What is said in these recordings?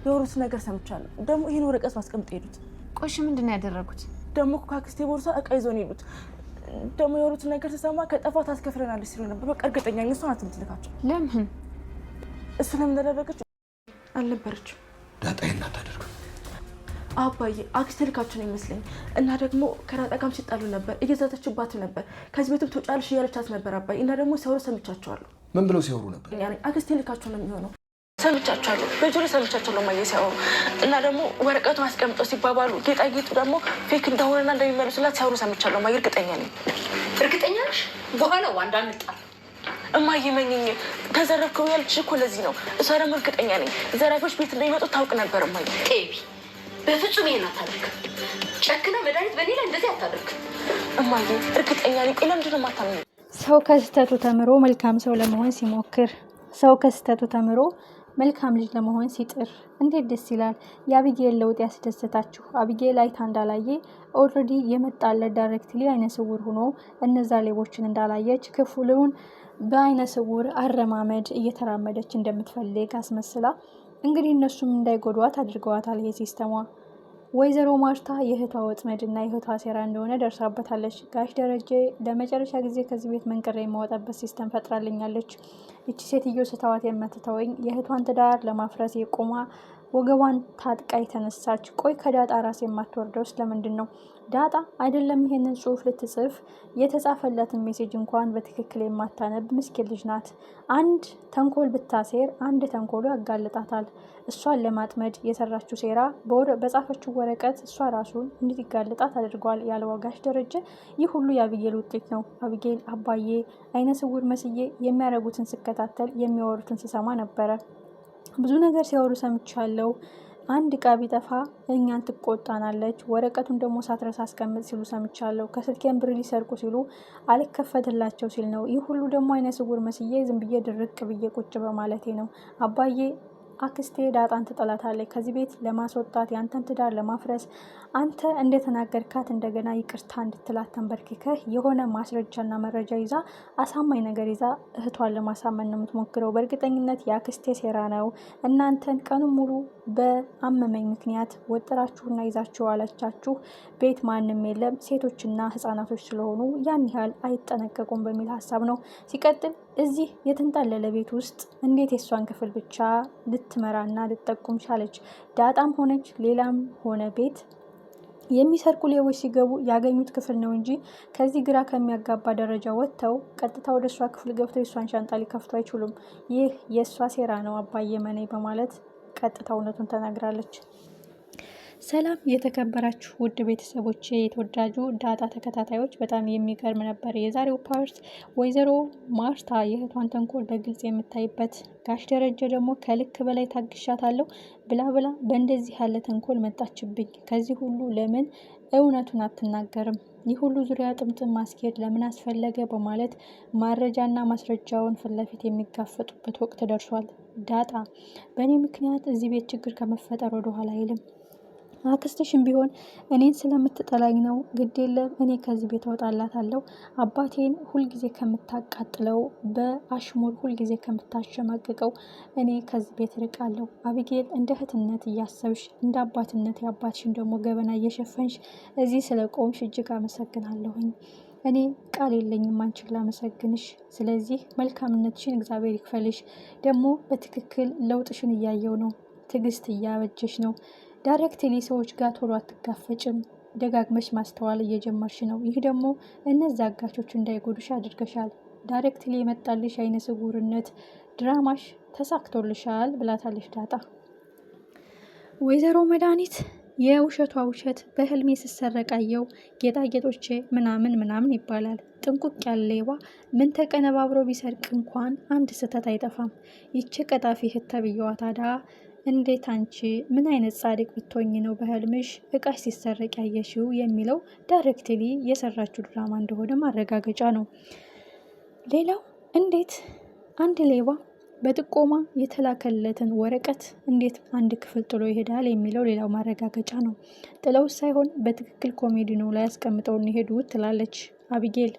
የወሩት ነገር ሰምቻለሁ። ደግሞ ይሄን ወረቀት ማስቀምጥ ሄዱት። ቆሽ ምንድነው ያደረጉት? ደግሞ ካክስቴ ቦርሳ እቃ ይዞን ሄዱት። ደግሞ የወሩት ነገር ተሰማ ከጠፋት አስከፍረናለች ሲሉ ነበር። በቃ እርግጠኛ ነኝ እሷ ናት የምትልካቸው። ለምን እሱ ለምን እንዳደረገች አልነበረችም። ዳጣዬን አታደርግም። አባዬ አክስቴ ልካቸው ነው ይመስለኝ። እና ደግሞ ከዳጣ ጋርም ሲጣሉ ነበር፣ እየዛተችባት ነበር። ከዚህ ቤትም ትወጫለሽ እያለቻት ነበር አባዬ። እና ደግሞ ሲያወሩ ሰምቻቸዋለሁ። ምን ብለው ሲያወሩ ነበር? አክስቴ ልካቸው ነው የሚሆነው። ሰምቻቸዋለሁ፣ በጆሮ ሰምቻቸዋለሁ ማየ ሲያወሩ። እና ደግሞ ወረቀቱን አስቀምጠው ሲባባሉ ጌጣጌጡ ደግሞ ፌክ እንደሆነና እንደሚመልሱላት ሲያወሩ ሰምቻለሁ ማየ። እርግጠኛ ነኝ። እርግጠኛ ነሽ? በኋላ ዋንዳ እንጣል እማዬ መኝኝ ተዘረፍከው ያልኩሽ እኮ ለዚህ ነው። እሷ ደግሞ እርግጠኛ ነኝ ዘራፊዎች ቤት እንደሚመጡ ታውቅ ነበር እማዬ። ጤቢ በፍጹም ይሄን አታደርግም። ጨክና መድኃኒት በእኔ ላይ እንደዚህ አታደርግም እማዬ። እርግጠኛ ነኝ። ለምንድን ነው የማታምኚኝ? ሰው ከስህተቱ ተምሮ መልካም ሰው ለመሆን ሲሞክር፣ ሰው ከስህተቱ ተምሮ መልካም ልጅ ለመሆን ሲጥር እንዴት ደስ ይላል። የአቢጌል ለውጥ ያስደሰታችሁ። አቢጌል አይታ እንዳላየ ኦልሬዲ የመጣለት ዳይሬክትሊ አይነ ስውር ሆኖ እነዛ ሌቦችን እንዳላየች ክፍሉን በአይነ ስውር አረማመድ እየተራመደች እንደምትፈልግ አስመስላ እንግዲህ እነሱም እንዳይጎዷት አድርገዋታል። ይሄ ሲስተሟ ወይዘሮ ማርታ የእህቷ ወጥመድና የእህቷ ሴራ እንደሆነ ደርሳበታለች። ጋሽ ደረጀ ለመጨረሻ ጊዜ ከዚህ ቤት መንቅሬ የማወጣበት ሲስተም ፈጥራልኛለች። ይቺ ሴትዮ ስተዋት የምትተወኝ የእህቷን ትዳር ለማፍረስ የቆማ ወገቧን ታጥቃ የተነሳች። ቆይ ከዳጣ ራስ የማትወርደው ስለምንድን ነው? ዳጣ አይደለም ይሄንን ጽሑፍ ልትጽፍ የተጻፈለትን ሜሴጅ እንኳን በትክክል የማታነብ ምስኪን ልጅ ናት። አንድ ተንኮል ብታሴር አንድ ተንኮሉ ያጋልጣታል። እሷን ለማጥመድ የሰራችው ሴራ በጻፈችው ወረቀት እሷ ራሱን እንድትጋልጣት አድርጓል ያለው ጋሽ ደረጀ። ይህ ሁሉ የአቢጌል ውጤት ነው። አቢጌል አባዬ አይነ ስውር መስዬ የሚያደርጉትን ስከታተል የሚያወሩትን ስሰማ ነበረ። ብዙ ነገር ሲያወሩ ሰምቻለሁ። አንድ እቃ ቢጠፋ እኛን ትቆጣናለች፣ ወረቀቱን ደግሞ ሳትረሳ አስቀምጥ ሲሉ ሰምቻለሁ። ከስልኬን ብር ሊሰርቁ ሲሉ አልከፈትላቸው ሲል ነው። ይህ ሁሉ ደግሞ አይነ ስውር መስዬ ዝም ብዬ ድርቅ ብዬ ቁጭ በማለቴ ነው። አባዬ አክስቴ ዳጣን ትጠላታለች። ከዚህ ቤት ለማስወጣት ያንተን ትዳር ለማፍረስ አንተ እንደተናገርካት እንደገና ይቅርታ እንድትላት ተንበርክከህ የሆነ ማስረጃና መረጃ ይዛ አሳማኝ ነገር ይዛ እህቷን ለማሳመን ነው የምትሞክረው። በእርግጠኝነት የአክስቴ ሴራ ነው። እናንተን ቀኑን ሙሉ በአመመኝ ምክንያት ወጥራችሁና ይዛችሁ አለቻችሁ። ቤት ማንም የለም ሴቶችና ህጻናቶች ስለሆኑ ያን ያህል አይጠነቀቁም በሚል ሀሳብ ነው። ሲቀጥል እዚህ የተንጣለለ ቤት ውስጥ እንዴት የሷን ክፍል ብቻ ልትመራና ልትጠቁም ቻለች? ዳጣም ሆነች ሌላም ሆነ ቤት የሚሰርቁ ሌቦች ሲገቡ ያገኙት ክፍል ነው እንጂ ከዚህ ግራ ከሚያጋባ ደረጃ ወጥተው ቀጥታ ወደ እሷ ክፍል ገብተው የእሷን ሻንጣ ሊከፍቱ አይችሉም። ይህ የእሷ ሴራ ነው አባዬ መኔ በማለት ቀጥታ እውነቱን ተናግራለች። ሰላም የተከበራችሁ ውድ ቤተሰቦች፣ የተወዳጁ ዳጣ ተከታታዮች፣ በጣም የሚገርም ነበር የዛሬው ፓርት። ወይዘሮ ማርታ የእህቷን ተንኮል በግልጽ የምታይበት፣ ጋሽ ደረጀ ደግሞ ከልክ በላይ ታግሻታለሁ ብላ በእንደዚህ ያለ ተንኮል መጣችብኝ። ከዚህ ሁሉ ለምን እውነቱን አትናገርም? ይህ ሁሉ ዙሪያ ጥምጥም ማስኬድ ለምን አስፈለገ? በማለት ማረጃና ማስረጃውን ፊት ለፊት የሚጋፈጡበት ወቅት ደርሷል። ዳጣ በእኔ ምክንያት እዚህ ቤት ችግር ከመፈጠር ወደኋላ አይልም። አክስትሽም ቢሆን እኔን ስለምትጠላኝ ነው። ግድ የለም እኔ ከዚህ ቤት እወጣላታለሁ። አባቴን ሁልጊዜ ከምታቃጥለው፣ በአሽሙር ሁልጊዜ ከምታሸማቅቀው እኔ ከዚህ ቤት ርቃለሁ። አቢጌል እንደ እህትነት እያሰብሽ እንደ አባትነት የአባትሽን ደግሞ ገበና እየሸፈንሽ እዚህ ስለቆምሽ እጅግ አመሰግናለሁኝ። እኔ ቃል የለኝም አንቺን ላመሰግንሽ። ስለዚህ መልካምነትሽን እግዚአብሔር ይክፈልሽ። ደግሞ በትክክል ለውጥሽን እያየው ነው። ትዕግስት እያበጀሽ ነው። ዳይሬክትሊ ሰዎች ጋር ቶሎ አትጋፈጭም። ደጋግመሽ ማስተዋል እየጀመርሽ ነው። ይህ ደግሞ እነዚህ አጋቾች እንዳይጎዱሽ አድርገሻል። ዳይሬክትሊ የመጣልሽ አይነ ስውርነት ድራማሽ ተሳክቶልሻል ብላታለሽ ዳጣ። ወይዘሮ መድኃኒት የውሸቷ ውሸት በህልሜ ስሰረቃየው ጌጣጌጦቼ ምናምን ይባላል። ጥንቁቅ ያለ ሌባ ምን ተቀነባብሮ ቢሰርቅ እንኳን አንድ ስህተት አይጠፋም። ይቺ ቀጣፊ እህት ተብዬዋ ታዲያ እንዴት አንቺ ምን አይነት ጻድቅ ብትሆኝ ነው በህልምሽ እቃሽ ሲሰረቅ ያየሽው የሚለው ዳይሬክትሊ የሰራችው ድራማ እንደሆነ ማረጋገጫ ነው። ሌላው እንዴት አንድ ሌባ በጥቆማ የተላከለትን ወረቀት እንዴት አንድ ክፍል ጥሎ ይሄዳል የሚለው ሌላው ማረጋገጫ ነው። ጥለው ሳይሆን በትክክል ኮሜዲ ነው ላይ ያስቀምጠው እንሄዱ ትላለች አቢጌል።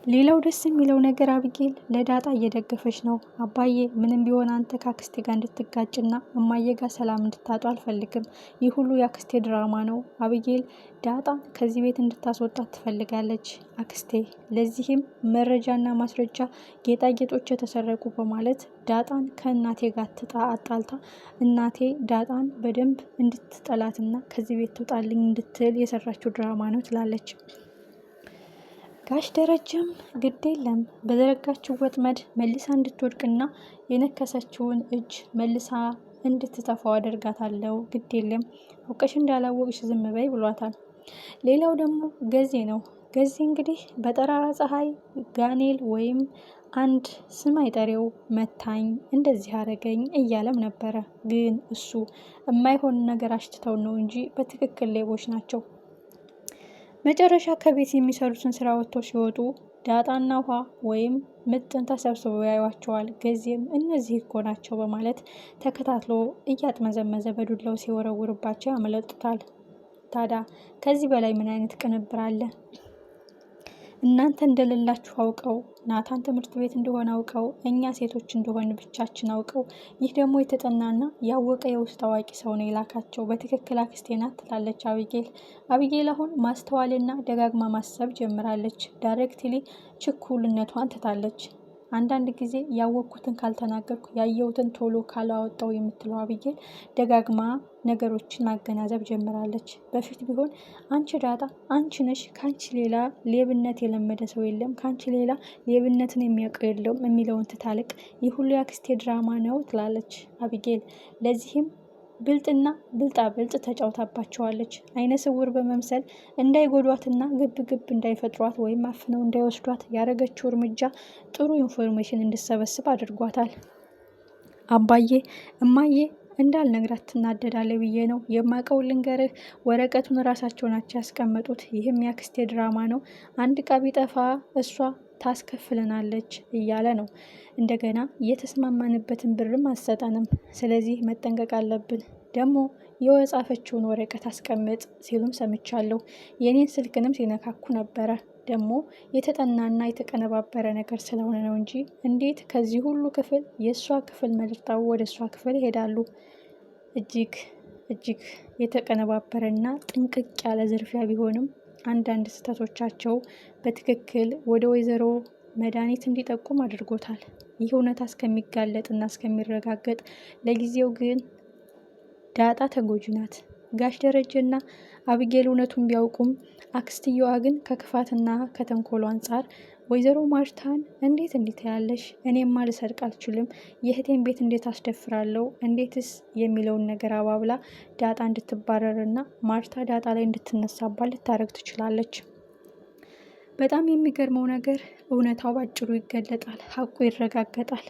ሌላው ደስ የሚለው ነገር አቢጌል ለዳጣ እየደገፈች ነው። አባዬ ምንም ቢሆን አንተ ከአክስቴ ጋር እንድትጋጭና እማዬ ጋር ሰላም እንድታጡ አልፈልግም። ይህ ሁሉ የአክስቴ ድራማ ነው። አቢጌል ዳጣን ከዚህ ቤት እንድታስወጣት ትፈልጋለች አክስቴ። ለዚህም መረጃና ማስረጃ ጌጣጌጦች የተሰረቁ በማለት ዳጣን ከእናቴ ጋር አጣልታ እናቴ ዳጣን በደንብ እንድትጠላትና ከዚህ ቤት ትውጣልኝ እንድትል የሰራችው ድራማ ነው ትላለች። ጋሽ ደረጀም ግድ የለም በዘረጋችው ወጥመድ መልሳ እንድትወድቅና የነከሰችውን እጅ መልሳ እንድትተፋው አደርጋታለሁ። ግድ የለም አውቀሽ እንዳላወቅሽ ዝም በይ ብሏታል። ሌላው ደግሞ ገዜ ነው። ገዜ እንግዲህ በጠራራ ፀሐይ ጋኔል ወይም አንድ ስም አይጠሬው መታኝ እንደዚህ አረገኝ እያለም ነበረ። ግን እሱ የማይሆን ነገር አሽትተው ነው እንጂ በትክክል ሌቦች ናቸው። መጨረሻ ከቤት የሚሰሩትን ስራ ወጥተው ሲወጡ ዳጣና ውሃ ወይም ምጥን ተሰብስበው ያዩዋቸዋል። ገዜም እነዚህ እኮ ናቸው በማለት ተከታትሎ እያጥመዘመዘ በዱላው ሲወረውርባቸው ያመለጡታል። ታዲያ ከዚህ በላይ ምን አይነት ቅንብር አለ? እናንተ እንደሌላችሁ አውቀው ናታን ትምህርት ቤት እንደሆነ አውቀው እኛ ሴቶች እንደሆን ብቻችን አውቀው ይህ ደግሞ የተጠናና ያወቀ የውስጥ አዋቂ ሰው ነው የላካቸው። በትክክል አክስቴ ናት ትላለች አቢጌል። አቢጌል አሁን ማስተዋልና ደጋግማ ማሰብ ጀምራለች። ዳይሬክትሊ ችኩልነቷን ትታለች። አንዳንድ ጊዜ ያወቅኩትን ካልተናገርኩ ያየሁትን ቶሎ ካላወጣው የምትለው አቢጌል ደጋግማ ነገሮችን ማገናዘብ ጀምራለች። በፊት ቢሆን አንቺ ዳጣ አንቺ ነሽ፣ ከአንቺ ሌላ ሌብነት የለመደ ሰው የለም፣ ከአንቺ ሌላ ሌብነትን የሚያውቀው የለውም የሚለውን ትታልቅ ይህ ሁሉ የአክስቴ ድራማ ነው ትላለች አቢጌል። ለዚህም ብልጥና ብልጣ ብልጥ ተጫውታባቸዋለች። አይነ ስውር በመምሰል እንዳይጎዷትና ግብ ግብ እንዳይፈጥሯት ወይም አፍነው እንዳይወስዷት ያደረገችው እርምጃ ጥሩ ኢንፎርሜሽን እንድሰበስብ አድርጓታል። አባዬ እማዬ እንዳልነግራት ትናደዳለች ብዬ ነው የማውቀው ልንገርህ። ወረቀቱን ራሳቸው ናቸው ያስቀመጡት። ይህም የአክስቴ ድራማ ነው። አንድ ዕቃ ቢጠፋ እሷ ታስከፍለናለች እያለ ነው። እንደገና የተስማማንበትን ብርም አሰጠንም። ስለዚህ መጠንቀቅ አለብን። ደግሞ የወጻፈችውን ወረቀት አስቀምጥ ሲሉም ሰምቻለሁ። የኔን ስልክንም ሲነካኩ ነበረ። ደግሞ የተጠናና የተቀነባበረ ነገር ስለሆነ ነው እንጂ እንዴት ከዚህ ሁሉ ክፍል የእሷ ክፍል መርጠው ወደ እሷ ክፍል ይሄዳሉ? እጅግ የተቀነባበረና ጥንቅቅ ያለ ዝርፊያ ቢሆንም አንዳንድ ስህተቶቻቸው በትክክል ወደ ወይዘሮ መድኃኒት እንዲጠቁም አድርጎታል። ይህ እውነታ እስከሚጋለጥና እስከሚረጋገጥ ለጊዜው ግን ዳጣ ተጎጂ ናት። ጋሽ ደረጀና አቢጌል እውነቱን ቢያውቁም አክስትየዋ ግን ከክፋትና ከተንኮሉ አንጻር ወይዘሮ ማርታን እንዴት ያለሽ እኔማ ልሰርቅ አልችልም፣ የእህቴን ቤት እንዴት አስደፍራለሁ፣ እንዴትስ የሚለውን ነገር አባብላ ዳጣ እንድትባረርና ማርታ ዳጣ ላይ እንድትነሳባት ልታደርግ ትችላለች። በጣም የሚገርመው ነገር እውነታው ባጭሩ ይገለጣል፣ ሀቁ ይረጋገጣል።